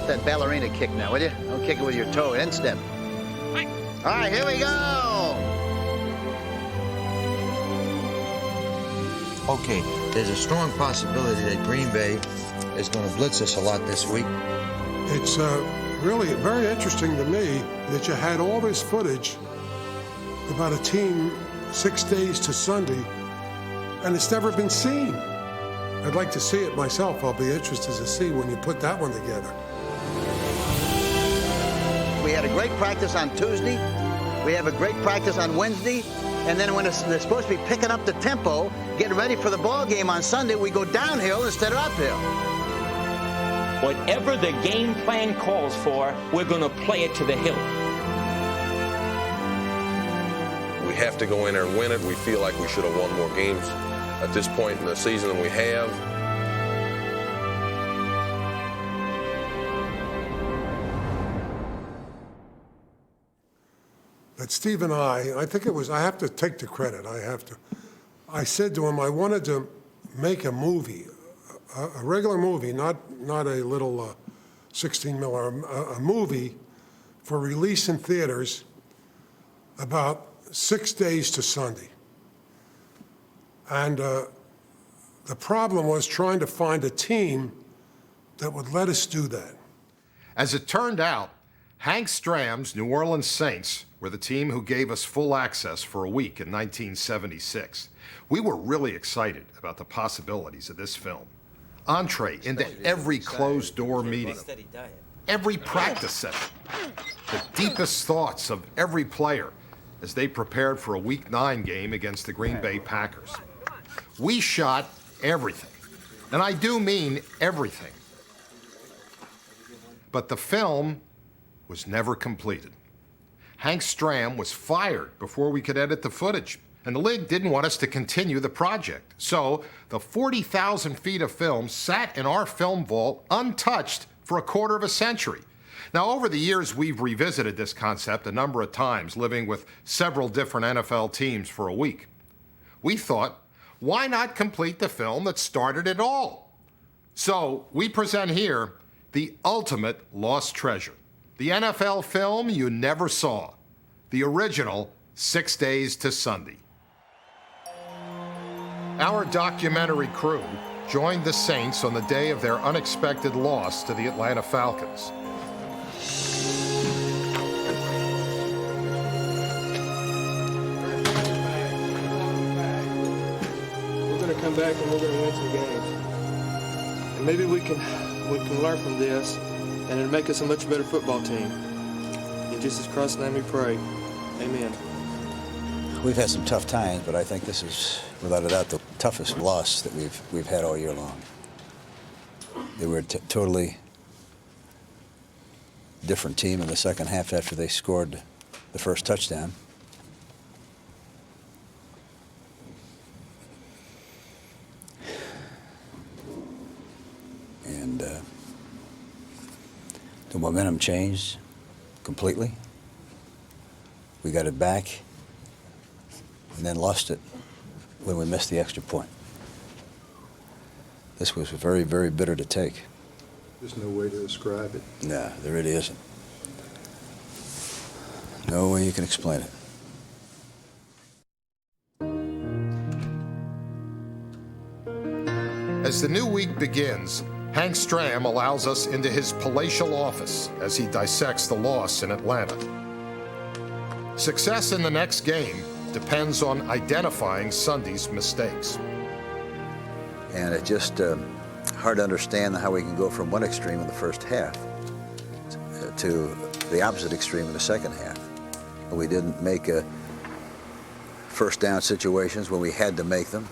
that ballerina kick now, will you? Don't kick it with your toe, instep. All right, here we go. Okay, there's a strong possibility that Green Bay is going to blitz us a lot this week. It's really very interesting to me that you had all this footage about a team 6 days to Sunday, and it's never been seen. I'd like to see it myself. I'll be interested to see when you put that one together. We had a great practice on Tuesday. We have a great practice on Wednesday. And then when they're supposed to be picking up the tempo, getting ready for the ball game on Sunday, we go downhill instead of uphill. Whatever the game plan calls for, we're going to play it to the hilt. We have to go in there and win it. We feel like we should have won more games at this point in the season than we have. But Steve and I think it was, I have to take the credit, I said to him I wanted to make a movie, a regular movie, not a little 16 miller, a movie for release in theaters about 6 days to Sunday. And the problem was trying to find a team that would let us do that. As it turned out, Hank Stram's New Orleans Saints were the team who gave us full access for a week in 1976. We were really excited about the possibilities of this film. Entree into every closed-door meeting, every practice session, the deepest thoughts of every player as they prepared for a Week 9 game against the Green Bay Packers. We shot everything, and I do mean everything. But the film was never completed. Hank Stram was fired before we could edit the footage, and the league didn't want us to continue the project. So the 40,000 feet of film sat in our film vault untouched for a quarter of a century. Now, over the years, we've revisited this concept a number of times, living with several different NFL teams for a week. We thought, why not complete the film that started it all? So we present here the ultimate lost treasure. The NFL film you never saw. The original 6 Days to Sunday. Our documentary crew joined the Saints on the day of their unexpected loss to the Atlanta Falcons. We're going to come back and we're going to win some games. And maybe we can learn from this, and it'll make us a much better football team. In Jesus Christ's name we pray. Amen. We've had some tough times, but I think this is, without a doubt, the toughest loss that we've had all year long. They were a totally different team in the second half after they scored the first touchdown. And the momentum changed completely. We got it back and then lost it when we missed the extra point. This was very, very bitter to take. There's no way to describe it. No, there really isn't. No way you can explain it. As the new week begins, Hank Stram allows us into his palatial office as he dissects the loss in Atlanta. Success in the next game depends on identifying Sunday's mistakes. And it's just hard to understand how we can go from one extreme in the first half to the opposite extreme in the second half. We didn't make first down situations when we had to make them.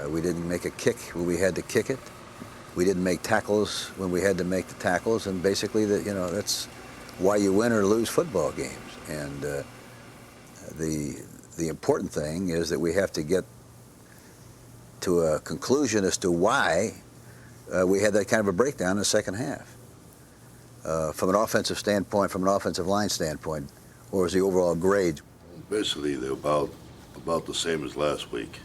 We didn't make a kick when we had to kick it. We didn't make tackles when we had to make the tackles. And basically, that's why you win or lose football games. And the important thing is that we have to get to a conclusion as to why we had that kind of a breakdown in the second half. From an offensive standpoint, from an offensive line standpoint, what was the overall grade? Basically, they're about the same as last week.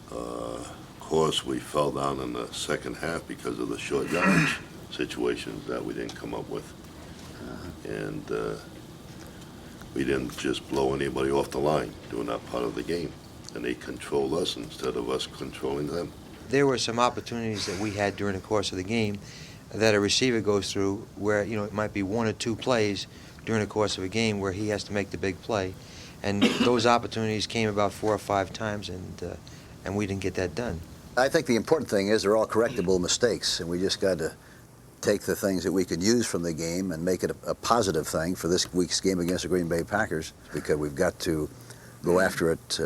Of course, we fell down in the second half because of the short yardage. situations that we didn't come up with. And we didn't just blow anybody off the line doing that part of the game. And they controlled us instead of us controlling them. There were some opportunities that we had during the course of the game that a receiver goes through where, you know, it might be one or two plays during the course of a game where he has to make the big play. And those opportunities came about 4 or 5 times, and we didn't get that done. I think the important thing is they're all correctable mistakes, and we just got to take the things that we could use from the game and make it a positive thing for this week's game against the Green Bay Packers, because we've got to go after it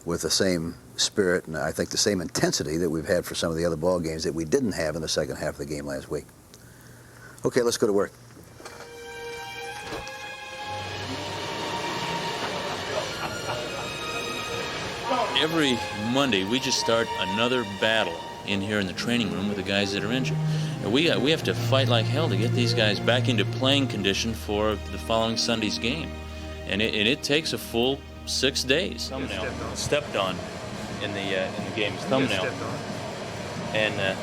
with the same spirit and I think the same intensity that we've had for some of the other ball games that we didn't have in the second half of the game last week. Okay, let's go to work. Every Monday, we just start another battle in here in the training room with the guys that are injured. And we have to fight like hell to get these guys back into playing condition for the following Sunday's game. And it takes a full 6 days. Thumbnail stepped on in the game's thumbnail. And it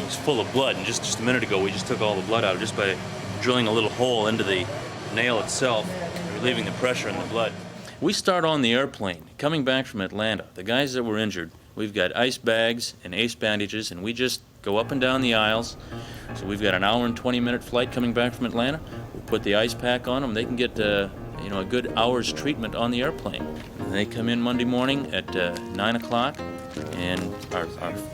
was full of blood. And just a minute ago, we just took all the blood out just by drilling a little hole into the nail itself, relieving the pressure in the blood. We start on the airplane, coming back from Atlanta. The guys that were injured, we've got ice bags and ace bandages, and we just go up and down the aisles. So we've got an hour and 20-minute flight coming back from Atlanta. We put the ice pack on them. They can get a good hour's treatment on the airplane. And they come in Monday morning at 9 o'clock, and our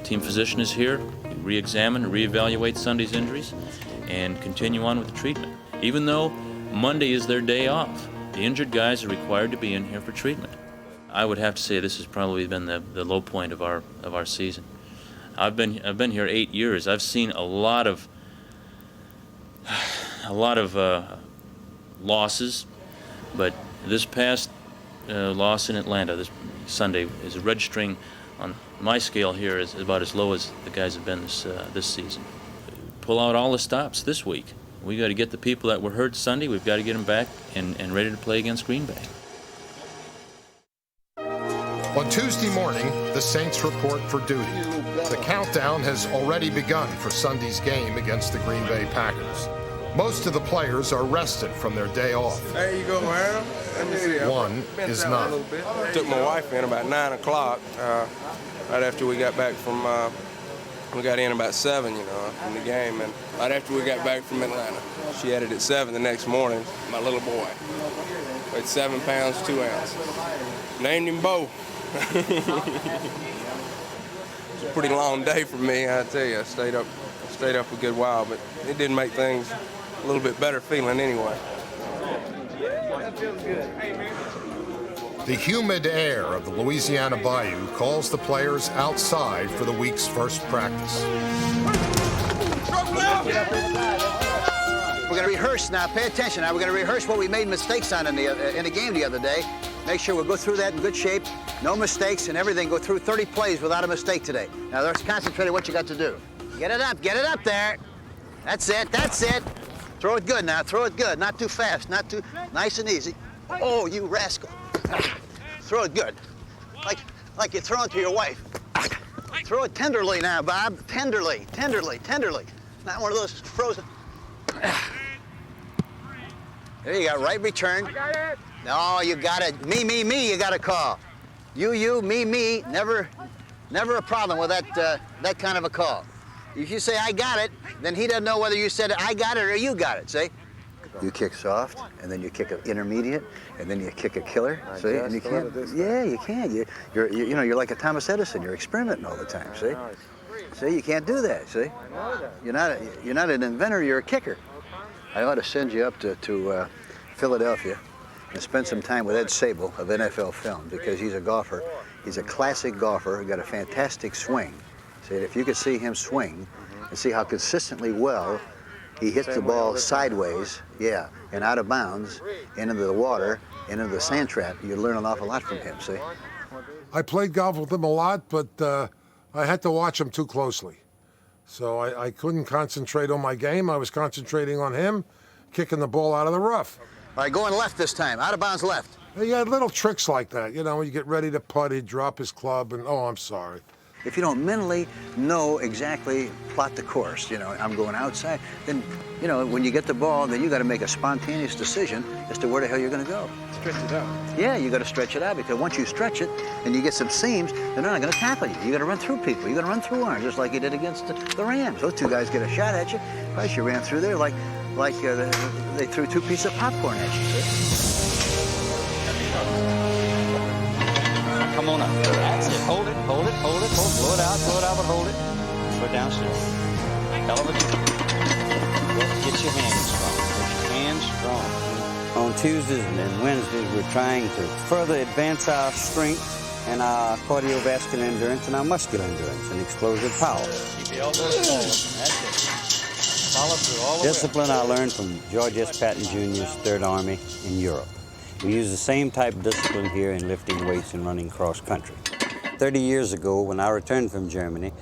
team physician is here. We re-examine and re-evaluate Sunday's injuries and continue on with the treatment. Even though Monday is their day off, the injured guys are required to be in here for treatment. I would have to say this has probably been the low point of our season. I've been here 8 years. I've seen a lot of losses, but this past loss in Atlanta this Sunday is registering on my scale here is about as low as the guys have been this season. Pull out all the stops this week. We got to get the people that were hurt Sunday. We've got to get them back and ready to play against Green Bay. On Tuesday morning, the Saints report for duty. The countdown has already begun for Sunday's game against the Green Bay Packers. Most of the players are rested from their day off. There you go, Aaron. One is not. Took my wife in about 9 o'clock, right after we got back from, we got in about 7, in the game, and right after we got back from Atlanta. She had it at 7 the next morning, my little boy. Weighed 7 pounds, 2 ounces. Named him Bo. It was a pretty long day for me, I tell you. I stayed up a good while, but it didn't make things a little bit better feeling anyway. The humid air of the Louisiana Bayou calls the players outside for the week's first practice. We're going to rehearse now. Pay attention now. We're going to rehearse what we made mistakes on in the game the other day. Make sure we'll go through that in good shape. No mistakes and everything. Go through 30 plays without a mistake today. Now, let's concentrate on what you got to do. Get it up there. That's it. Throw it good now. Throw it good. Not too fast. Not too nice and easy. Oh, you rascal. Throw it good. Like you're throwing to your wife. Throw it tenderly now, Bob. Tenderly. Not one of those frozen. There you go, right return. I got it. No, you got it. Me, you got to call. You, me. Never a problem with that kind of a call. If you say, I got it, then he doesn't know whether you said I got it or you got it, see? You kick soft, and then you kick an intermediate, and then you kick a killer, see? And you can't, yeah, you can. You're like a Thomas Edison. You're experimenting all the time, see? See, you can't do that, see? You're not an inventor, you're a kicker. I ought to send you up to Philadelphia and spend some time with Ed Sable of NFL Film, because he's a golfer. He's a classic golfer, got a fantastic swing. See, if you could see him swing and see how consistently well he hits the ball sideways, yeah, and out of bounds, into the water, into the sand trap, you'd learn an awful lot from him, see? I played golf with him a lot, but I had to watch him too closely. So I couldn't concentrate on my game. I was concentrating on him, kicking the ball out of the rough. All right, going left this time, out of bounds left. He had little tricks like that. You get ready to putt, he'd drop his club, and, oh, I'm sorry. If you don't mentally know exactly, plot the course, you know, I'm going outside, then, you know, when you get the ball, then you got to make a spontaneous decision as to where the hell you're going to go. Stretch it out. Yeah, you got to stretch it out, because once you stretch it and you get some seams, they're not going to tackle you. You got to run through people. You got to run through arms, just like you did against the Rams. Those two guys get a shot at you. Plus, you ran through there like they threw 2 pieces of popcorn at you. See? Come on up. That's it. Hold it, hold it, hold it, hold it. Blow it out, but hold it. Put it down slow. Hell of a Get your hands strong. Get your hands strong. On Tuesdays and Wednesdays, we're trying to further advance our strength and our cardiovascular endurance and our muscular endurance and explosive power. Keep the elbows forward. That's it. Follow through all the way. Discipline I learned from George S. Patton Jr.'s Third Army in Europe. We use the same type of discipline here in lifting weights and running cross country. 30 years ago, when I returned from Germany,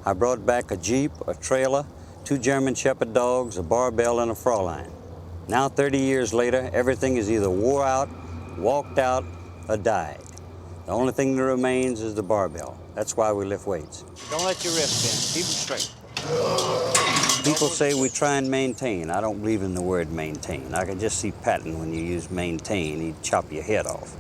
I brought back a Jeep, a trailer, 2 German Shepherd dogs, a barbell, and a Fraulein. Now, 30 years later, everything is either wore out, walked out, or died. The only thing that remains is the barbell. That's why we lift weights. Don't let your wrist bend. Keep them straight. People say we try and maintain. I don't believe in the word maintain. I can just see Patton when you use maintain. He'd chop your head off.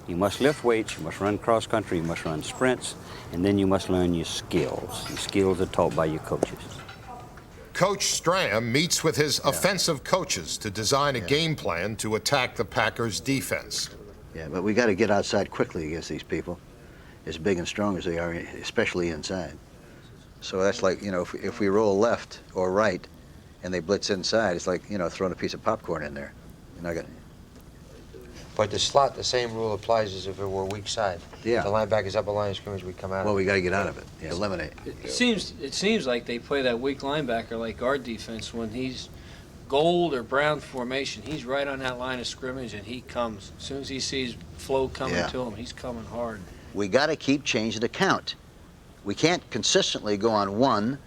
You must lift weights, you must run cross country, you must run sprints, and then you must learn your skills. Your skills are taught by your coaches. Coach Stram meets with his offensive coaches to design a game plan to attack the Packers' defense. Yeah, but we got to get outside quickly against these people, as big and strong as they are, especially inside. So that's like, you know, if we roll left or right and they blitz inside, it's like, you know, throwing a piece of popcorn in there. You're not gonna... But the slot, the same rule applies as if it were weak side. Yeah. The linebackers up a line of scrimmage, we come out. Well, we got to get out of it. Yeah, eliminate. It seems like they play that weak linebacker like our defense when he's gold or brown formation. He's right on that line of scrimmage and he comes. As soon as he sees flow coming to him, he's coming hard. We got to keep changing the count. We can't consistently go on 1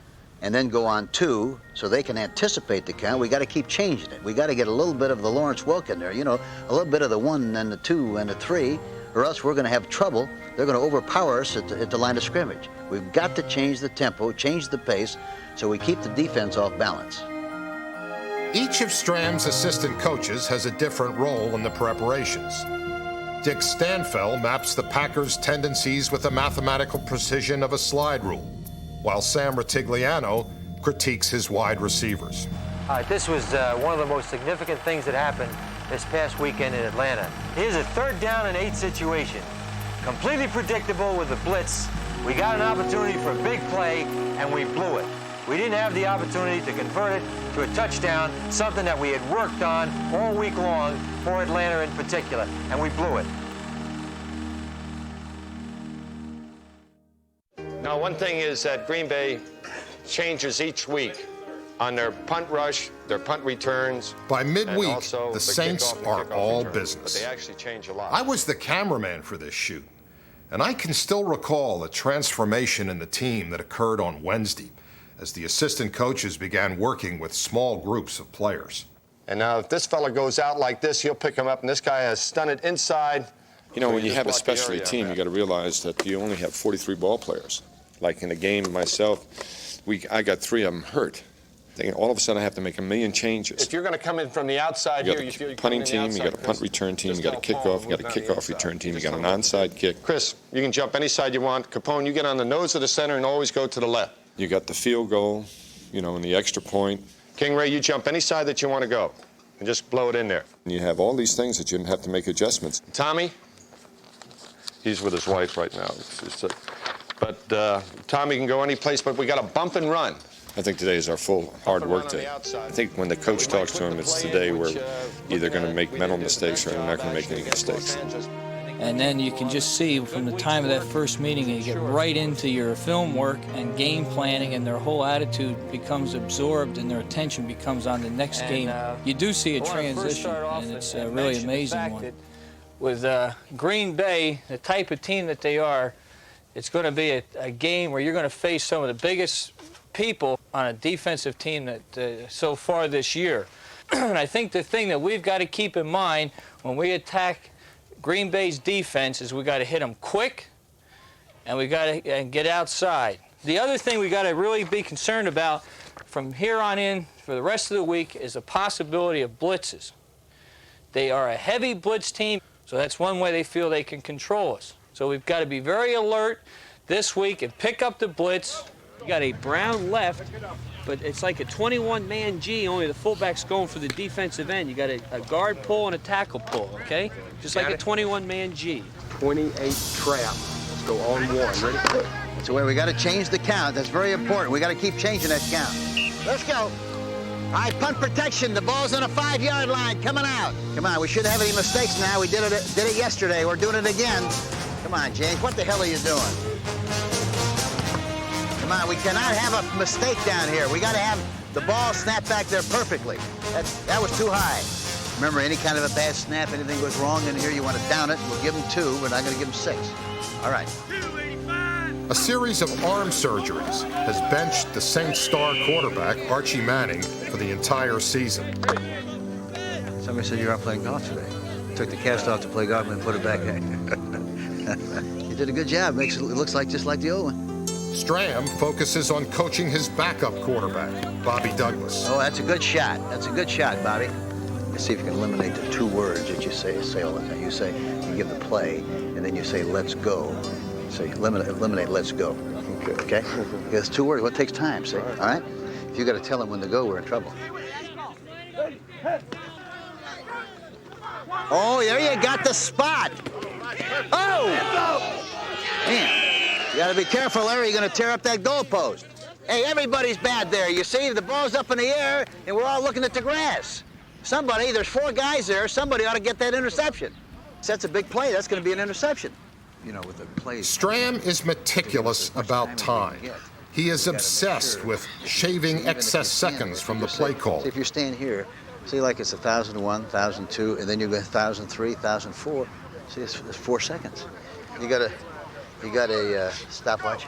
and then go on 2 so they can anticipate the count. We got to keep changing it. We got to get a little bit of the Lawrence Welk in there, you know, a little bit of the 1 and the 2 and the 3, or else we're going to have trouble. They're going to overpower us at the line of scrimmage. We've got to change the tempo, change the pace, so we keep the defense off balance. Each of Stram's assistant coaches has a different role in the preparations. Dick Stanfel maps the Packers' tendencies with the mathematical precision of a slide rule, while Sam Ratigliano critiques his wide receivers. All right, this was one of the most significant things that happened this past weekend in Atlanta. Here's a 3rd down and 8 situation. Completely predictable with the blitz. We got an opportunity for a big play, and we blew it. We didn't have the opportunity to convert it to a touchdown, something that we had worked on all week long for Atlanta in particular, and we blew it. Now, one thing is that Green Bay changes each week on their punt rush, their punt returns. By midweek, also the Saints are all business. But they actually change a lot. I was the cameraman for this shoot, and I can still recall the transformation in the team that occurred on Wednesday as the assistant coaches began working with small groups of players. And now if this fella goes out like this, he'll pick him up, and this guy has stunted inside. You know, So when you just have a block the specialty area on team, that. you got to realize that you only have 43 ball players. Like in a game myself, I got 3 of them hurt. All of a sudden, I have to make a million changes. If you're going to come in from the outside You here, got you feel a you're punting coming in team, the you got a outside, punt Chris. return team, you Just got a don't fall kickoff, you got a moving on the kickoff inside. return team, you Just got an don't- onside kick. Chris, you can jump any side you want. Capone, you get on the nose of the center and always go to the left. You got the field goal, you know, and the extra point. King Ray, you jump any side that you want to go and just blow it in there. And you have all these things that you have to make adjustments. Tommy, he's with his wife right now. But Tommy can go any place, but we got to bump and run. I think today is our full hard and work run on day. the outside. I think when the coach talks to him, it's the day where either going to make mental mistakes or they're not going to make any mistakes. And then you can just see from the time of that first meeting, you get right into your film work and game planning, and their whole attitude becomes absorbed and their attention becomes on the next game. You do see a transition, and it's a really amazing one. With Green Bay, the type of team that they are, it's going to be a game where you're going to face some of the biggest people on a defensive team that so far this year. And I think the thing that we've got to keep in mind when we attack Green Bay's defense is we got to hit them quick and we got to get outside. The other thing we got to really be concerned about from here on in for the rest of the week is the possibility of blitzes. They are a heavy blitz team, so that's one way they feel they can control us. So we've got to be very alert this week and pick up the blitz. You got a Brown left, but it's like a 21-man G, only the fullback's going for the defensive end. You got a guard pull and a tackle pull, okay? Just like a 21-man G. 28 trap. Let's go on one. Ready? That's the way we got to change the count. That's very important. We got to keep changing that count. Let's go. All right, punt protection. The ball's on a 5-yard line. Coming out. Come on, we shouldn't have any mistakes now. We did it yesterday. We're doing it again. Come on, James. What the hell are you doing? Come on, we cannot have a mistake down here. We got to have the ball snap back there perfectly. That was too high. Remember, any kind of a bad snap, anything goes wrong in here, you want to down it. We'll give them 2. We're not going to give them 6. All right. A series of arm surgeries has benched the Saints star quarterback, Archie Manning, for the entire season. Somebody said you're out playing golf today. Took the cast off to play golf and put it back in. You did a good job. It looks like just like the old one. Stram focuses on coaching his backup quarterback, Bobby Douglas. Oh, that's a good shot. That's a good shot, Bobby. Let's see if you can eliminate the 2 words that you say all the time. You give the play, and then you say, let's go. So eliminate let's go. Okay? Because 2 words. What takes time, see? All right? If you got to tell them when to go, we're in trouble. Oh, there you got the spot. Oh! Man, you got to be careful, Larry. You're going to tear up that goalpost. Hey, everybody's bad there. You see, the ball's up in the air, and we're all looking at the grass. Somebody, there's 4 guys there. Somebody ought to get that interception. That's a big play. That's going to be an interception. You know, with the plays. Stram is meticulous about time. He is obsessed with shaving excess seconds from the play call. See, if you're staying here, see, like it's 1,001, 1,002, and then you go 1,003, 1,004. See, it's 4 seconds. You got a stopwatch?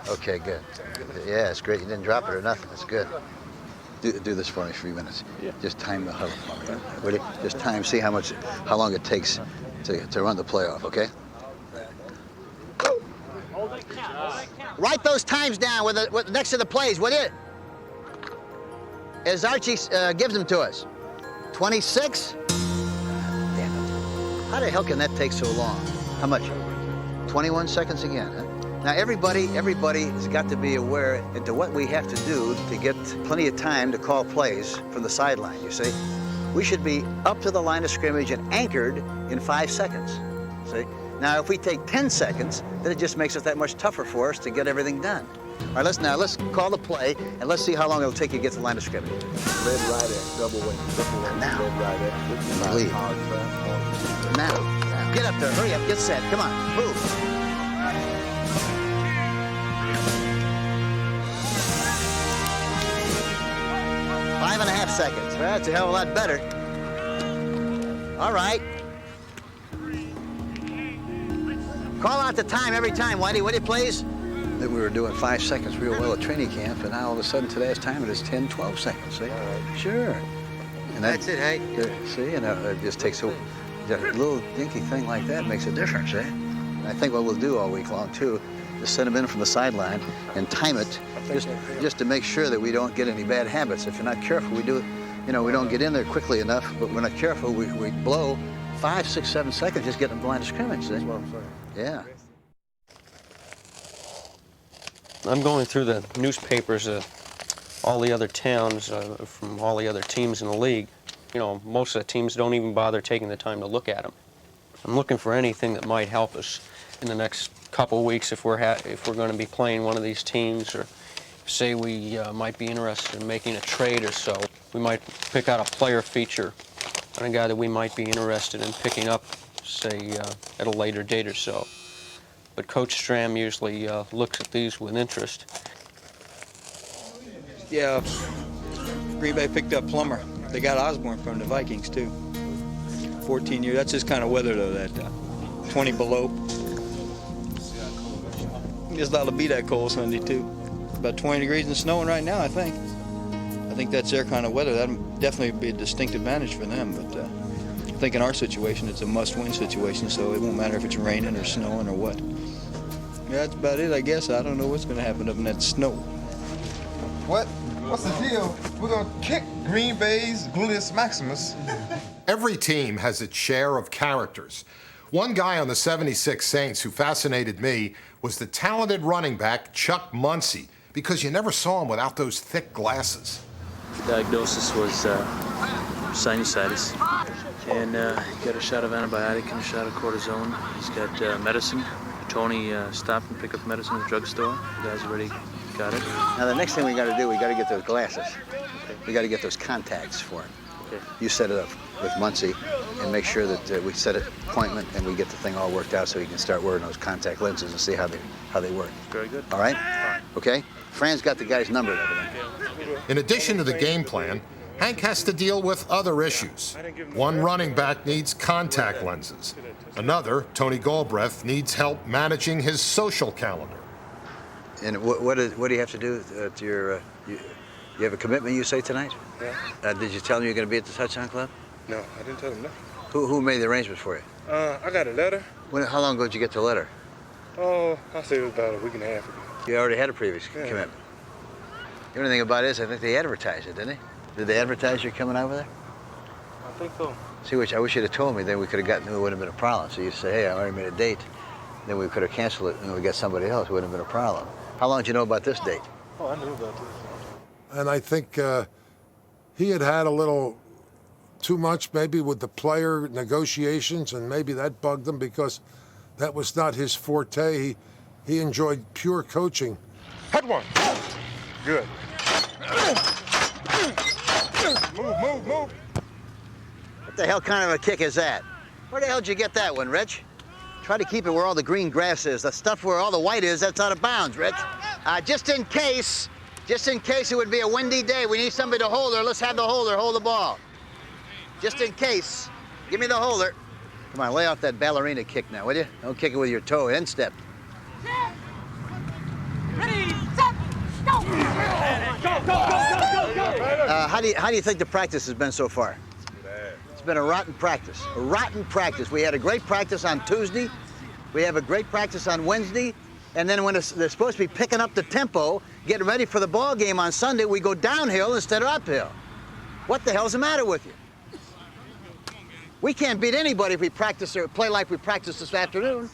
Okay, good. Yeah, it's great. You didn't drop it or nothing. That's good. Do this for me 3 minutes. Yeah. Just time the huddle for me. Ready? Just time. See how long it takes to run the play off. Okay. Write those times down with next to the plays, will you? As Archie gives them to us. 26. Damn it. How the hell can that take so long? How much? 21 seconds again, huh? Now, everybody has got to be aware into what we have to do to get plenty of time to call plays from the sideline, you see? We should be up to the line of scrimmage and anchored in 5 seconds, see? Now, if we take 10 seconds, then it just makes it that much tougher for us to get everything done. All right, let's call the play, and let's see how long it'll take you to get to the line of scrimmage. Red right at double wing. Now. Red right at. Lead. Now. Get up there. Hurry up. Get set. Come on. Move. 5.5 seconds. Well, that's a hell of a lot better. All right. Call out the time every time, Whitey. Would you please? That we were doing 5 seconds real well at training camp, and now all of a sudden today's time it is 10, 12 seconds. See? Sure. And that's it, hey? See, and it just takes a little dinky thing like that makes a difference, eh? And I think what we'll do all week long, too, is send them in from the sideline and time it just to make sure that we don't get any bad habits. If you're not careful, we don't get in there quickly enough, but we're not careful, we blow 5, 6, 7 seconds just getting the line of scrimmage, see? That's what I'm saying. Yeah. I'm going through the newspapers of all the other towns from all the other teams in the league. You know, most of the teams don't even bother taking the time to look at them. I'm looking for anything that might help us in the next couple of weeks if we're going to be playing one of these teams, or say we might be interested in making a trade or so. We might pick out a player feature on a guy that we might be interested in picking up, say, at a later date or so. But Coach Stram usually looks at these with interest. Yeah, Green Bay picked up Plummer. They got Osborne from the Vikings, too. 14 years. That's this kind of weather, though, that 20 below. It's not to be that cold Sunday, too. About 20 degrees and snowing right now, I think. I think that's their kind of weather. That'd definitely be a distinct advantage for them, but I think in our situation, it's a must-win situation, so it won't matter if it's raining or snowing or what. Yeah, that's about it, I guess. I don't know what's going to happen up in that snow. What's the deal? We're going to kick Green Bay's gluteus maximus. Every team has its share of characters. One guy on the 76 Saints who fascinated me was the talented running back Chuck Muncie, because you never saw him without those thick glasses. The diagnosis was sinusitis, and he got a shot of antibiotic and a shot of cortisone. He's got medicine. Tony stopped and picked up medicine at the drugstore. The guy's already got it. Now, the next thing we got to do, we got to get those glasses. We got to get those contacts for him. Okay. You set it up with Muncie and make sure that we set an appointment and we get the thing all worked out so he can start wearing those contact lenses and see how they work. Very good. All right? Okay? Fran's got the guy's number and everything. In addition to the game plan, Hank has to deal with other issues. One running back needs contact lenses. Another, Tony Galbraith, needs help managing his social calendar. And what do you have to do to your... You have a commitment, you say, tonight? Yeah. Did you tell him you're going to be at the Touchdown Club? No, I didn't tell him nothing. Who made the arrangements for you? I got a letter. How long ago did you get the letter? Oh, I'll say it was about a week and a half ago. You already had a previous commitment. The only thing about it is I think they advertised it, didn't they? Did they advertise you're coming over there? I think so. See, which I wish you'd have told me, then we could have gotten, it wouldn't have been a problem. So you say, hey, I already made a date. Then we could have canceled it and we got somebody else. It wouldn't have been a problem. How long did you know about this date? Oh, I knew about this. And I think he had a little too much maybe with the player negotiations, and maybe that bugged him because that was not his forte. He enjoyed pure coaching. Head one. Good. Move. What the hell kind of a kick is that? Where the hell did you get that one, Rich? Try to keep it where all the green grass is. The stuff where all the white is, that's out of bounds, Rich. Just in case it would be a windy day, we need somebody to hold her. Let's have the holder hold the ball. Just in case. Give me the holder. Come on, lay off that ballerina kick now, will you? Don't kick it with your toe. End step. Ready, set, go! How do you think the practice has been so far? It's been a rotten practice. A rotten practice. We had a great practice on Tuesday. We have a great practice on Wednesday. And then when they're supposed to be picking up the tempo, getting ready for the ball game on Sunday, we go downhill instead of uphill. What the hell's the matter with you? We can't beat anybody if we practice or play like we practiced this afternoon.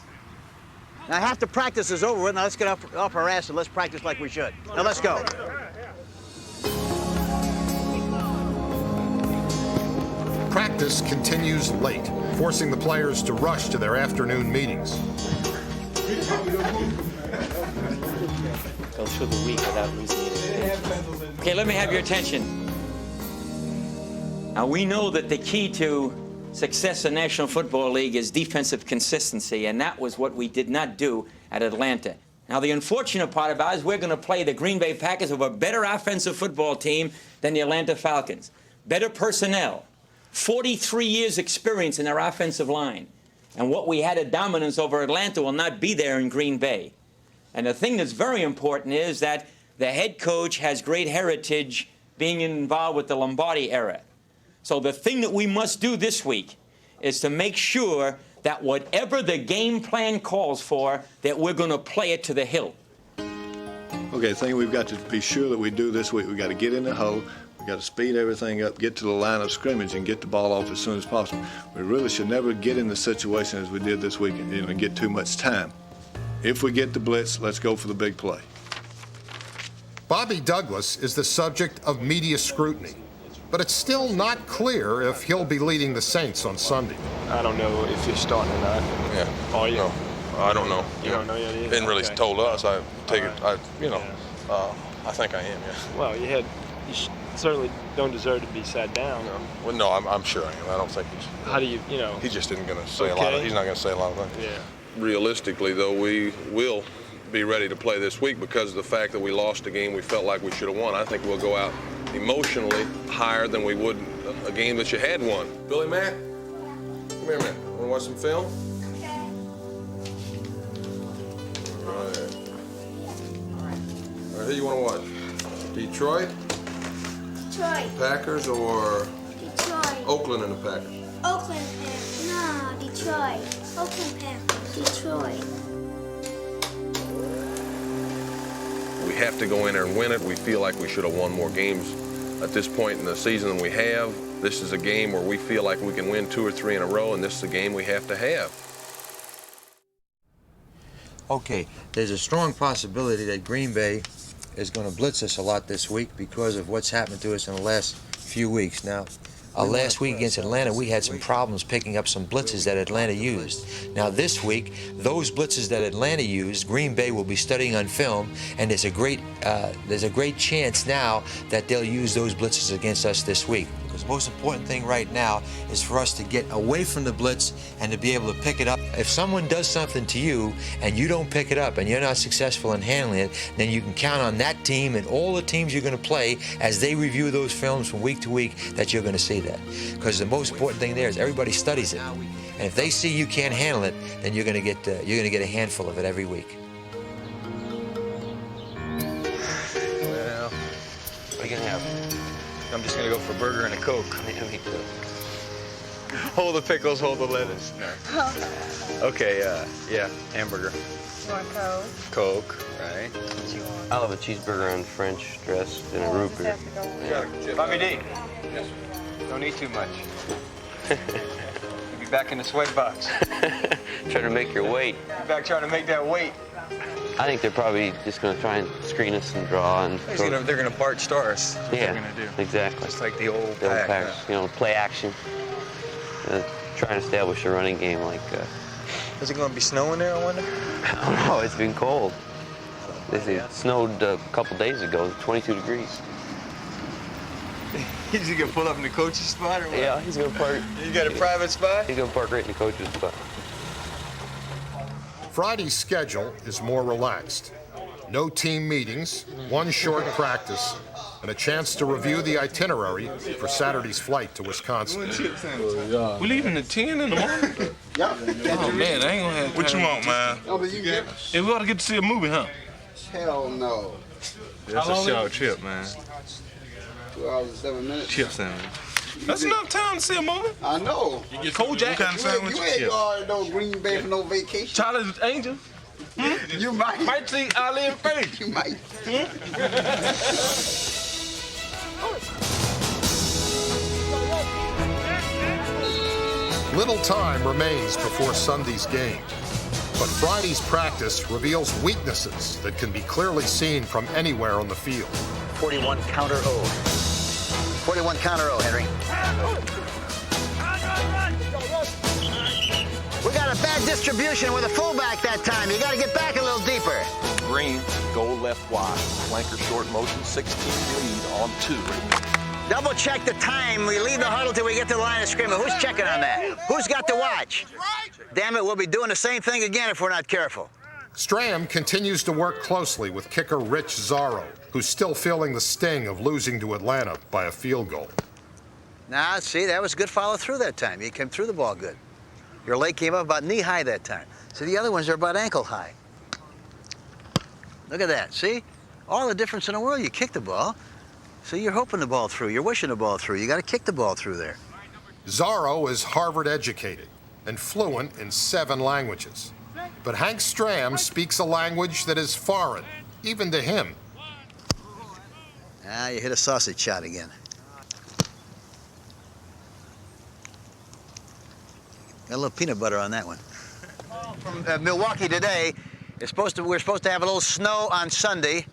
Now, half the practice is over with. Now, let's get off our ass and let's practice like we should. Now, let's go. Practice continues late, forcing the players to rush to their afternoon meetings. Go through the week without losing it. Okay, let me have your attention. Now, we know that the key to success in National Football League is defensive consistency, and that was what we did not do at Atlanta. Now, the unfortunate part about it is we're going to play the Green Bay Packers with a better offensive football team than the Atlanta Falcons. Better personnel. 43 years experience in their offensive line. And what we had at dominance over Atlanta will not be there in Green Bay. And the thing that's very important is that the head coach has great heritage being involved with the Lombardi era. So the thing that we must do this week is to make sure that whatever the game plan calls for, that we're going to play it to the hilt. Okay, the thing we've got to be sure that we do this week, we've got to get in the hole, we've got to speed everything up, get to the line of scrimmage, and get the ball off as soon as possible. We really should never get in the situation as we did this week and get too much time. If we get the blitz, let's go for the big play. Bobby Douglas is the subject of media scrutiny, but it's still not clear if he'll be leading the Saints on Sunday. I don't know if you're starting or not. Yeah. Are you? No, I don't know. You don't know yet either? Didn't really Okay. told us. I take it. All I think I am. Yeah. Well, you certainly don't deserve to be sat down. No. Well, no, I'm sure I am. I don't think he's. How do you He just isn't going to say a lot. He's not going to say a lot of things. Yeah. Realistically, though, we will be ready to play this week because of the fact that we lost a game we felt like we should have won. I think we'll go out emotionally higher than we would a game that you had won. Billy Matt, come here, man. Want to watch some film? All right, who you want to watch? Detroit? Detroit. Packers or Detroit. Oakland and the Packers? Oakland Packers. No, Detroit. Oakland Packers. Detroit. have to go in there and win it. We feel like we should have won more games at this point in the season than we have. This is a game where we feel like we can win 2 or 3 in a row, and this is a game we have to have. Okay, there's a strong possibility that Green Bay is going to blitz us a lot this week because of what's happened to us in the last few weeks. Now, last week against Atlanta, we had some problems picking up some blitzes that Atlanta used. Now this week, those blitzes that Atlanta used, Green Bay will be studying on film, and there's a great chance now that they'll use those blitzes against us this week. Because the most important thing right now is for us to get away from the blitz and to be able to pick it up. If someone does something to you and you don't pick it up and you're not successful in handling it, then you can count on that team and all the teams you're going to play as they review those films from week to week that you're going to see that. Because the most important thing there is everybody studies it. And if they see you can't handle it, then you're going to get a handful of it every week. Well, what are you going to have? I'm just going to go for a burger and a Coke. Hold the pickles, hold the lettuce. No. Okay, yeah, hamburger. You want Coke? Coke, right. I'll have a cheeseburger on French dressed and a root beer. Bobby D. Yes, sir. Don't eat too much. You'll be back in the sweat box. Trying to make your weight. You're back trying to make that weight. I think they're probably just going to try and screen us and draw. And They're going to Bart Starr us. That's what yeah, they're going to do. Exactly. Just like the old Packs. You know, play action. Try and establish a running game like... Is it going to be snowing there, I wonder? I don't know. It's been cold. It snowed a couple days ago, 22 degrees. He's going to pull up in the coach's spot or what? Yeah, he's going to park. You got a private spot? He's going to park right in the coach's spot. Friday's schedule is more relaxed. No team meetings, one short practice, and a chance to review the itinerary for Saturday's flight to Wisconsin. We leaving at 10 in the morning? Oh, man, I ain't gonna have time. What you want, man? Hey, we ought to get to see a movie, huh? Hell no. That's a short trip, man. 2 hours and 7 minutes. Chip sandwich. That's enough time to see a movie. I know. You get Kojak. What kind of sandwich? You ain't going no Green Bay for no vacation. Charlie's Angel. You might. Might see Ali and Faith. You might. Little time remains before Sunday's game, but Friday's practice reveals weaknesses that can be clearly seen from anywhere on the field. 41 counter O. 41 counter O, Henry. We got a bad distribution with a fullback that time. You got to get back a little deeper. Green, go left wide. Flanker short motion, 16 lead on 2. Double check the time. We leave the huddle till we get to the line of scrimmage. Who's checking on that? Who's got the watch? Damn it, we'll be doing the same thing again if we're not careful. Stram continues to work closely with kicker Rich Zarro, who's still feeling the sting of losing to Atlanta by a field goal. Now, see, that was good follow through that time. You came through the ball good. Your leg came up about knee high that time. See, the other ones are about ankle high. Look at that, see? All the difference in the world. You kick the ball. So you're hoping the ball through. You're wishing the ball through. You got to kick the ball through there. Zarro is Harvard educated and fluent in 7 languages. But Hank Stram speaks a language that is foreign, even to him. Ah, you hit a sausage shot again. Got a little peanut butter on that one. From Milwaukee today, we're supposed to have a little snow on Sunday.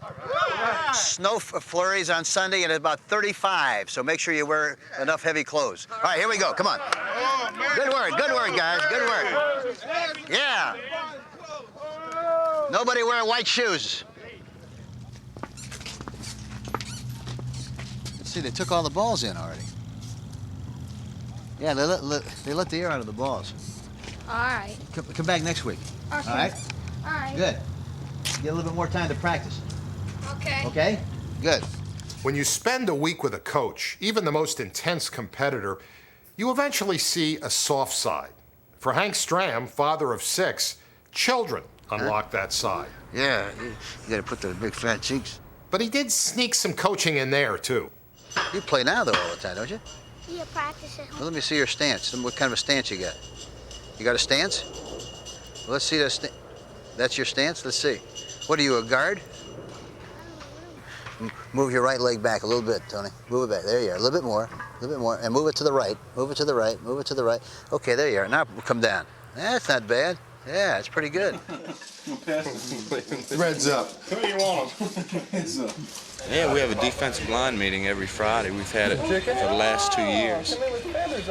Snow flurries on Sunday, and it's about 35. So make sure you wear enough heavy clothes. All right, here we go. Come on. Good work, guys. Good work. Yeah. Nobody wear white shoes. Let's see, they took all the balls in already. Yeah, they let the air out of the balls. All right. Come back next week. Okay. All right? All right. Good. Get a little bit more time to practice. Okay. Okay? Good. When you spend a week with a coach, even the most intense competitor, you eventually see a soft side. For Hank Stram, father of 6, children unlock that side. Yeah, you got to put those big fat cheeks. But he did sneak some coaching in there, too. You play now, though, all the time, don't you? Yeah, practice it. Well, let me see your stance. What kind of a stance you got? You got a stance? Well, let's see that. That's your stance? Let's see. What are you, a guard? Move your right leg back a little bit, Tony. Move it back. There you are. A little bit more. A little bit more. And move it to the right. Move it to the right. Move it to the right. Okay, there you are. Now come down. That's not bad. Yeah, it's pretty good. Reds up. Who you want? Heads up. Yeah, we have a defensive line meeting every Friday. We've had it for the last 2 years.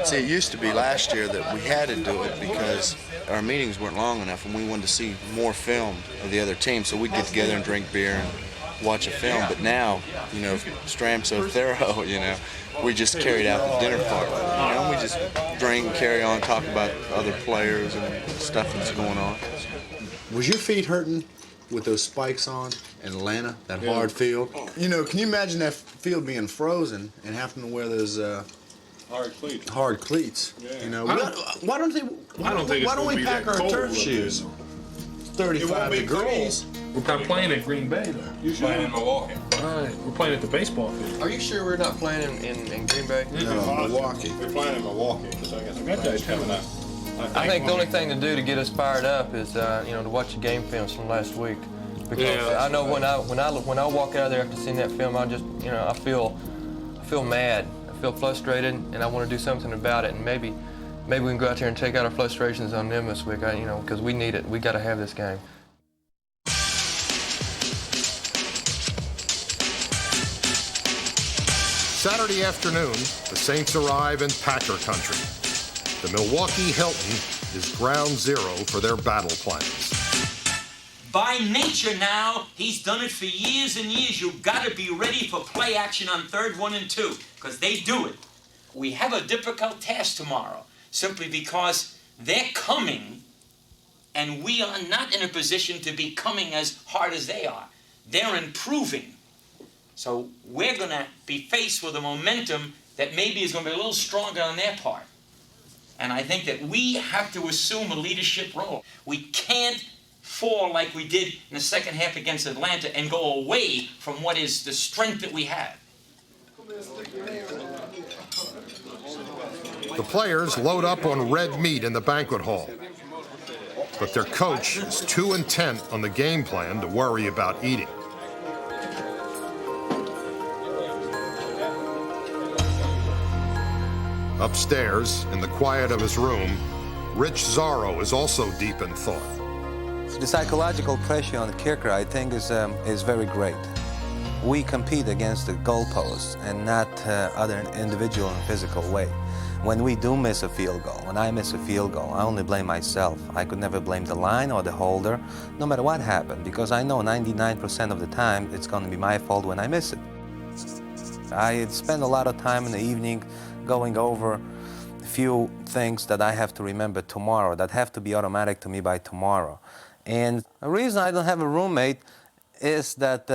See, it used to be last year that we had to do it because our meetings weren't long enough and we wanted to see more film of the other team, so we'd get together and drink beer and watch a film. But now, you know, Stram's so thorough, you know, we just carried out the dinner part. You know, we just drink, carry on, talk about other players and stuff that's going on. Was your feet hurting with those spikes on in Atlanta, that hard field? You know, can you imagine that field being frozen and having to wear those hard cleats? Yeah. You know, why don't we pack our turf shoes? It's 35 degrees. We're not playing at Green Bay, though. You're playing in Milwaukee. All right, we're playing at the baseball field. Are you sure we're not playing in Green Bay? No, Milwaukee. We're playing in Milwaukee. So I got that coming up. I think the only thing to do to get us fired up is, you know, to watch the game films from last week. Because I know when I walk out there after seeing that film, I just, you know, I feel mad. I feel frustrated, and I want to do something about it. And maybe we can go out there and take out our frustrations on them this week. You know, because we need it. We got to have this game. Saturday afternoon, the Saints arrive in Packer country. The Milwaukee Hilton is ground zero for their battle plans. By nature now, he's done it for years and years. You've got to be ready for play action on 3rd, 1 and 2, because they do it. We have a difficult task tomorrow, simply because they're coming, and we are not in a position to be coming as hard as they are. They're improving. So we're going to be faced with a momentum that maybe is going to be a little stronger on their part. And I think that we have to assume a leadership role. We can't fall like we did in the second half against Atlanta and go away from what is the strength that we have. The players load up on red meat in the banquet hall. But their coach is too intent on the game plan to worry about eating. Upstairs, in the quiet of his room, Rich Zorro is also deep in thought. The psychological pressure on the kicker, I think, is very great. We compete against the goalposts and not other individual and physical way. When we do miss a field goal, when I miss a field goal, I only blame myself. I could never blame the line or the holder, no matter what happened, because I know 99% of the time it's going to be my fault when I miss it. I spend a lot of time in the evening going over a few things that I have to remember tomorrow, that have to be automatic to me by tomorrow. And the reason I don't have a roommate is that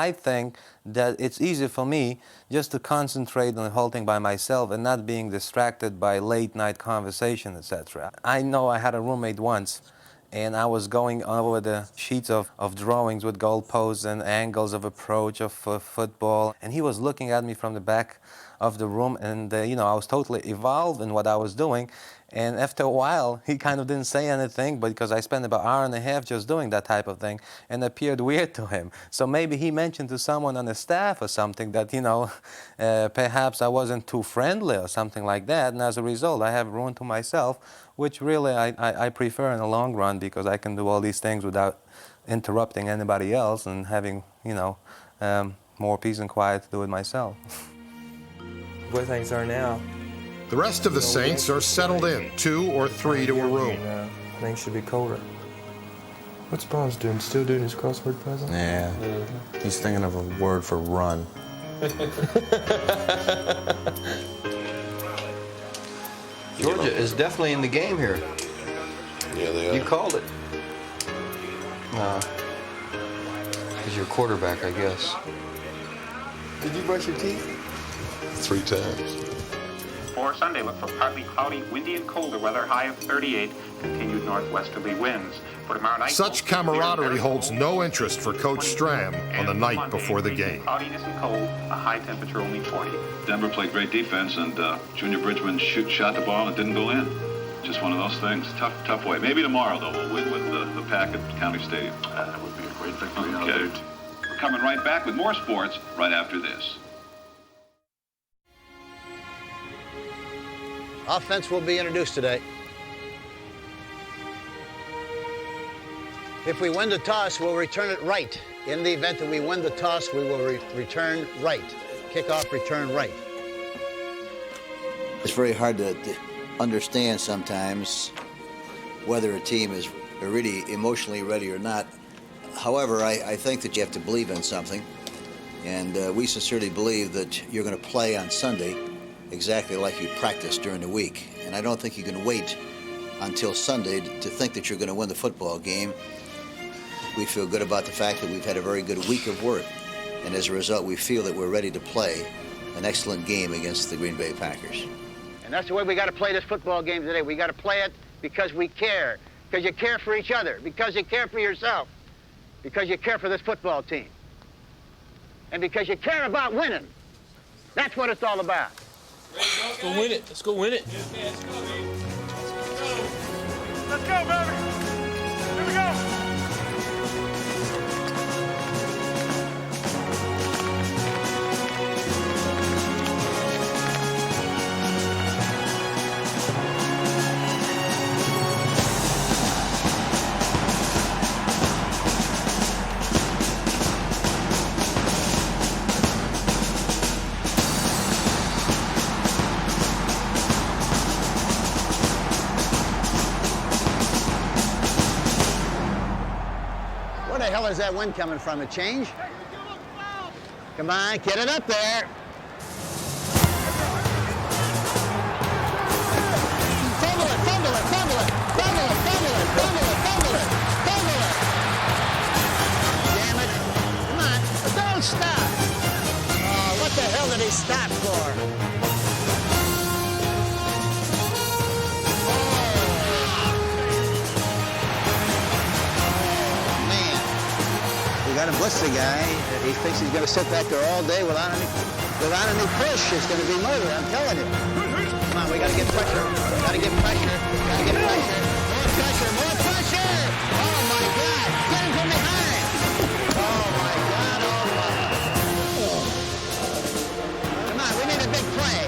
I think that it's easier for me just to concentrate on the whole thing by myself and not being distracted by late night conversation, etc. I know I had a roommate once, and I was going over the sheets of drawings with goalposts and angles of approach of football, and he was looking at me from the back of the room, and you know, I was totally involved in what I was doing. And after a while, he kind of didn't say anything, but because I spent about an hour and a half just doing that type of thing, and it appeared weird to him. So maybe he mentioned to someone on the staff or something that, you know, perhaps I wasn't too friendly or something like that, and as a result, I have room to myself, which really I prefer in the long run, because I can do all these things without interrupting anybody else and having, you know, more peace and quiet to do it myself. Where things are now, The rest of the Saints are settled in, 2 or 3 to a room. things should be colder. What's Bonds doing? Still doing his crossword puzzle? Yeah. He's thinking of a word for run. Georgia is definitely in the game here. Yeah, they are. You called it. He's your quarterback, I guess. Did you brush your teeth? 3 times. For Sunday, look for partly cloudy, windy, and colder weather, high of 38, continued northwesterly winds. For tomorrow night, Such camaraderie holds no interest for Coach Stram on the night before the game. cloudiness and cold, a high temperature only 40. Denver played great defense, and Junior Bridgman shot the ball and it didn't go in. Just one of those things. Tough way. Maybe tomorrow, though, we'll win with the Pack at County Stadium. That would be a great victory. Okay. coming right back with more sports right after this. Offense will be introduced today. If we win the toss, we'll return it right. In the event that we win the toss, we will return right. Kickoff, return right. It's very hard to understand sometimes whether a team is really emotionally ready or not. However, I think that you have to believe in something, and we sincerely believe that you're going to play on Sunday exactly like you practiced during the week. And I don't think you can wait until Sunday to think that you're going to win the football game. We feel good about the fact that we've had a very good week of work, and as a result, we feel that we're ready to play an excellent game against the Green Bay Packers. And that's the way we got to play this football game today. We got to play it because we care, because you care for each other, because you care for yourself, because you care for this football team, and because you care about winning. That's what it's all about. Let's go win it. Let's go win it. Let's go, baby. Here we go. Where the hell is that wind coming from? A change? Come on, get it up there. Fumble it, fumble it, fumble it, fumble it, fumble it, fumble it, fumble it, fumble it. Damn it. Come on, don't stop. Oh, what the hell did he stop for? Got to blitz the guy. He thinks he's going to sit back there all day without any push. It's going to be murder, I'm telling you. Come on, we got to get pressure. Got to get pressure. Got to get pressure. More pressure. More pressure. Oh, my God. Get him from behind. Oh, my God. Oh, my. Come on, we need a big play.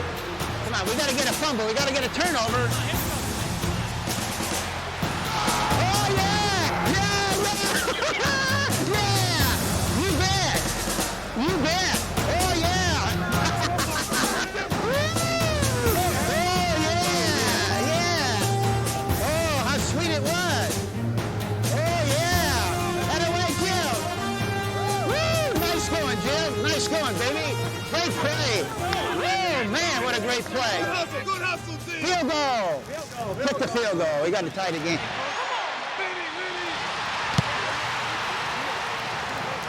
Come on, we got to get a fumble. We got to get a turnover. Oh, yeah. Yeah, yeah. You bet. Oh, yeah. Oh, yeah. Yeah. Oh, how sweet it was. Oh, yeah. That away, Jim. Woo. Nice going, Jim. Nice going, baby. Great play. Oh, man, what a great play. Field goal. Kick the field goal. We got to tie the game.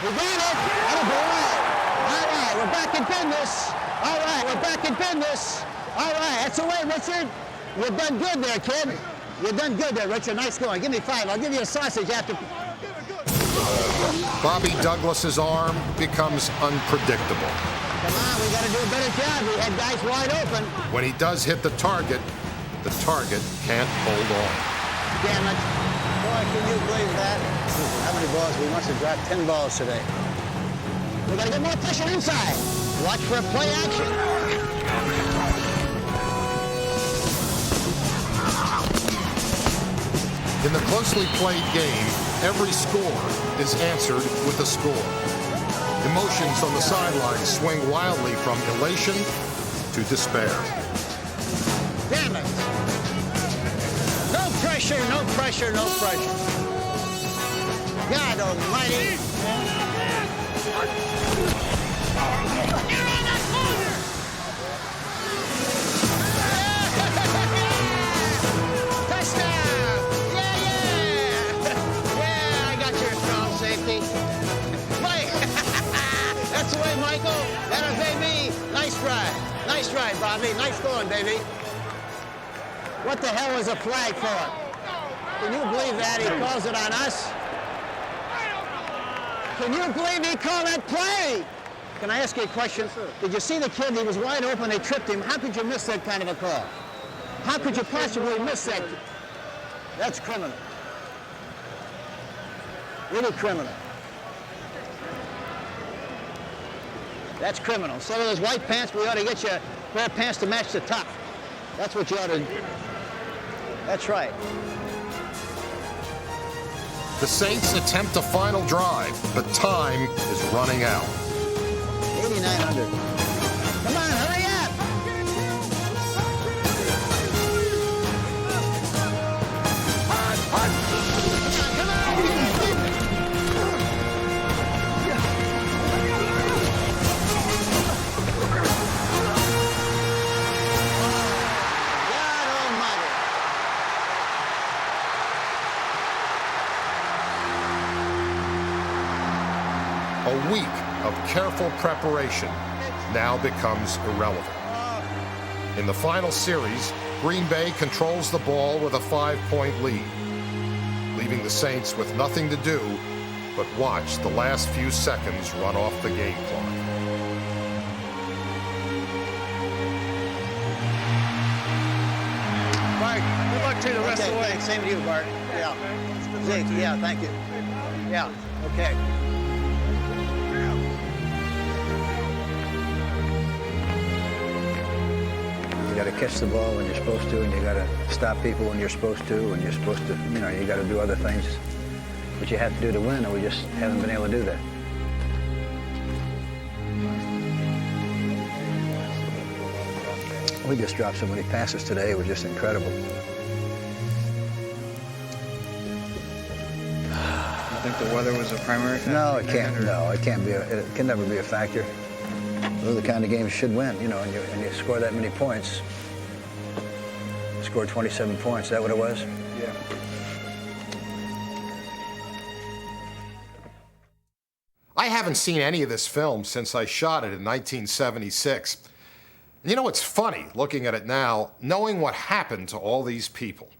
We got it. Attaboy. All right, we're back in business. All right, we're back in business. All right, that's the way, Richard. You've done good there, kid. You've done good there, Richard. Nice going. Give me 5. I'll give you a sausage after. Bobby Douglas's arm becomes unpredictable. Come on, we got to do a better job. We had guys wide open. When he does hit the target can't hold on. Damn it. Boy, can you believe that? How many balls? We must have dropped 10 balls today. We got to get more pressure inside. Watch for a play action. In the closely played game, every score is answered with a score. Emotions on the sidelines swing wildly from elation to despair. Damn it. No pressure, no pressure, no pressure. God almighty. Touchdown! Yeah, yeah! Yeah, I got your strong safety. Mike! That's the way, Michael. That'll baby. Nice drive. Nice drive, Bobby. Nice going, baby. What the hell was a flag for? Can you believe that? He calls it on us? Can you believe he called that play? Can I ask you a question? Did you see the kid? He was wide open. They tripped him. How could you miss that kind of a call? How could you possibly miss that? That's criminal. Really criminal. That's criminal. Instead of those white pants, we ought to get you a pair of pants to match the top. That's what you ought to do. That's right. The Saints attempt a final drive, but time is running out. 8,900. Come on, hurry up! A week of careful preparation now becomes irrelevant. In the final series, Green Bay controls the ball with a 5-point lead, leaving the Saints with nothing to do but watch the last few seconds run off the game clock. Bart, good luck to you the rest of the way. Same to you, Bart. Yeah. Zeke, yeah, thank you. Yeah, okay. You got to catch the ball when you're supposed to, and you got to stop people when you're supposed to, and you're supposed to, you know, you got to do other things that you have to do to win, and we just haven't been able to do that. We just dropped so many passes today. It was just incredible. I think the weather was a primary factor? No, it can't. No, it can't be. It can never be a factor. Those are the kind of games you should win, you know, and you score that many points. Scored 27 points. Is that what it was? Yeah. I haven't seen any of this film since I shot it in 1976. You know, it's funny looking at it now, knowing what happened to all these people.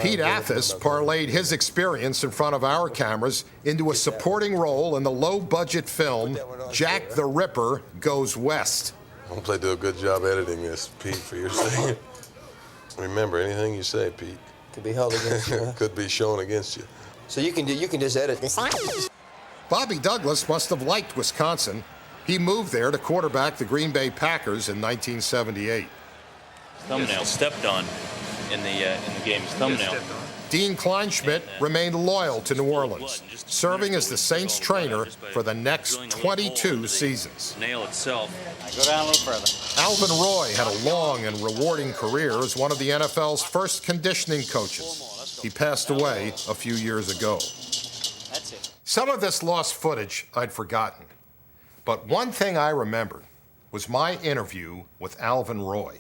Pete Athis parlayed his experience in front of our cameras into a supporting role in the low-budget film Jack the Ripper Goes West. I hope they do a good job editing this, Pete, for your sake. Remember, anything you say, Pete, Could be held against you, huh? could be shown against you. So you can just edit this. Bobby Douglas must have liked Wisconsin. He moved there to quarterback the Green Bay Packers in 1978. Thumbnail stepped on in the game's thumbnail. Dean Kleinschmidt remained loyal to New Orleans, serving as the Saints trainer for the next 22 seasons. Nail itself. Go down a little further. Alvin Roy had a long and rewarding career as one of the NFL's first conditioning coaches. He passed away a few years ago. That's it. Some of this lost footage I'd forgotten, but one thing I remembered was my interview with Alvin Roy.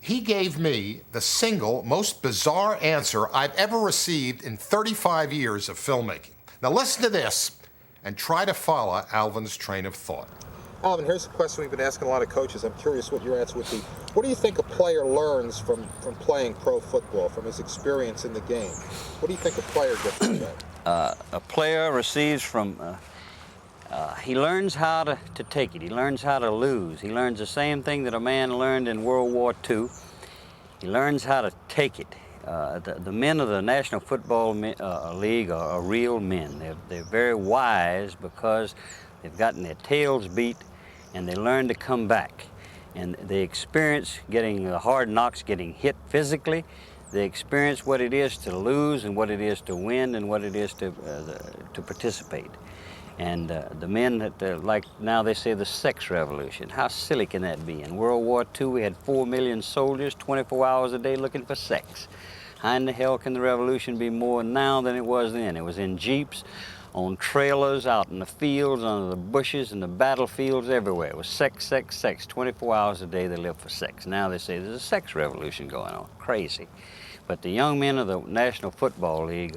He gave me the single most bizarre answer I've ever received in 35 years of filmmaking. Now listen to this and try to follow Alvin's train of thought. Alvin, here's a question we've been asking a lot of coaches. I'm curious what your answer would be. What do you think a player learns from playing pro football, from his experience in the game? What do you think a player gets from that? A player receives from, he learns how to take it. He learns how to lose. He learns the same thing that a man learned in World War II. He learns how to take it. The men of the National Football League are real men. They're very wise because they've gotten their tails beat and they learn to come back. And they experience getting the hard knocks, getting hit physically. They experience what it is to lose and what it is to win and what it is to participate. And the men that, like now they say the sex revolution, how silly can that be? In World War II, we had 4 million soldiers, 24 hours a day looking for sex. How in the hell can the revolution be more now than it was then? It was in jeeps, on trailers, out in the fields, under the bushes, in the battlefields, everywhere. It was sex, sex, sex. 24 hours a day they lived for sex. Now they say there's a sex revolution going on. Crazy. But the young men of the National Football League,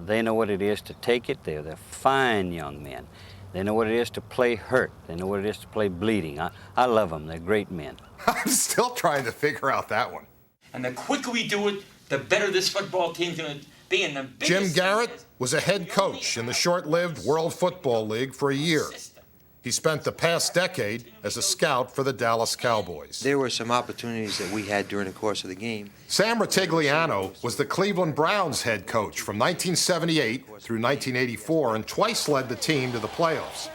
they know what it is to take it. They're fine young men. They know what it is to play hurt. They know what it is to play bleeding. I love them. They're great men. I'm still trying to figure out that one. And the quicker we do it, the better this football team's going to be. And the Jim Garrett was a head coach in the short-lived World Football League for a year. He spent the past decade as a scout for the Dallas Cowboys. There were some opportunities that we had during the course of the game. Sam Ratigliano was the Cleveland Browns head coach from 1978 through 1984 and twice led the team to the playoffs.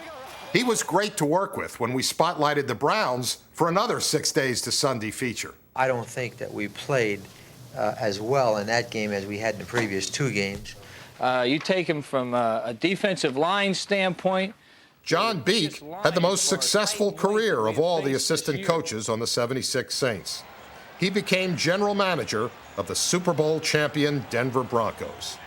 He was great to work with when we spotlighted the Browns for another 6 days to Sunday feature. I don't think that we played as well in that game as we had in the previous 2 games. You take him from a defensive line standpoint. John Beek had the most successful career of all the assistant coaches on the 76 Saints. He became general manager of the Super Bowl champion Denver Broncos.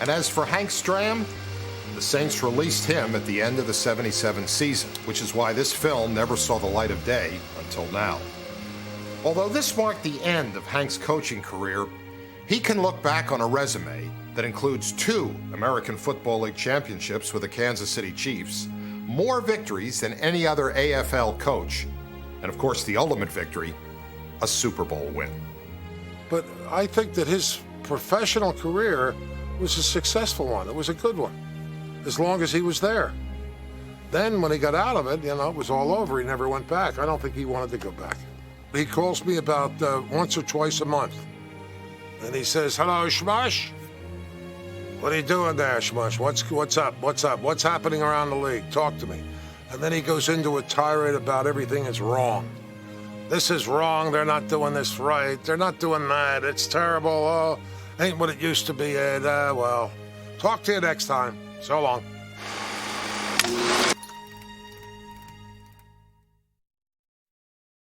And as for Hank Stram, the Saints released him at the end of the 77 season, which is why this film never saw the light of day until now. Although this marked the end of Hank's coaching career, he can look back on a resume that includes 2 American Football League championships with the Kansas City Chiefs, more victories than any other AFL coach, and of course the ultimate victory, a Super Bowl win. But I think that his professional career was a successful one. It was a good one, as long as he was there. Then when he got out of it, it was all over. He never went back. I don't think he wanted to go back. He calls me about once or twice a month. And he says, "Hello, Schmush? What are you doing there, Schmush? What's up? What's up? What's happening around the league? Talk to me." And then he goes into a tirade about everything is wrong. This is wrong. They're not doing this right. They're not doing that. It's terrible. Oh, ain't what it used to be, Ed. Well, talk to you next time. So long.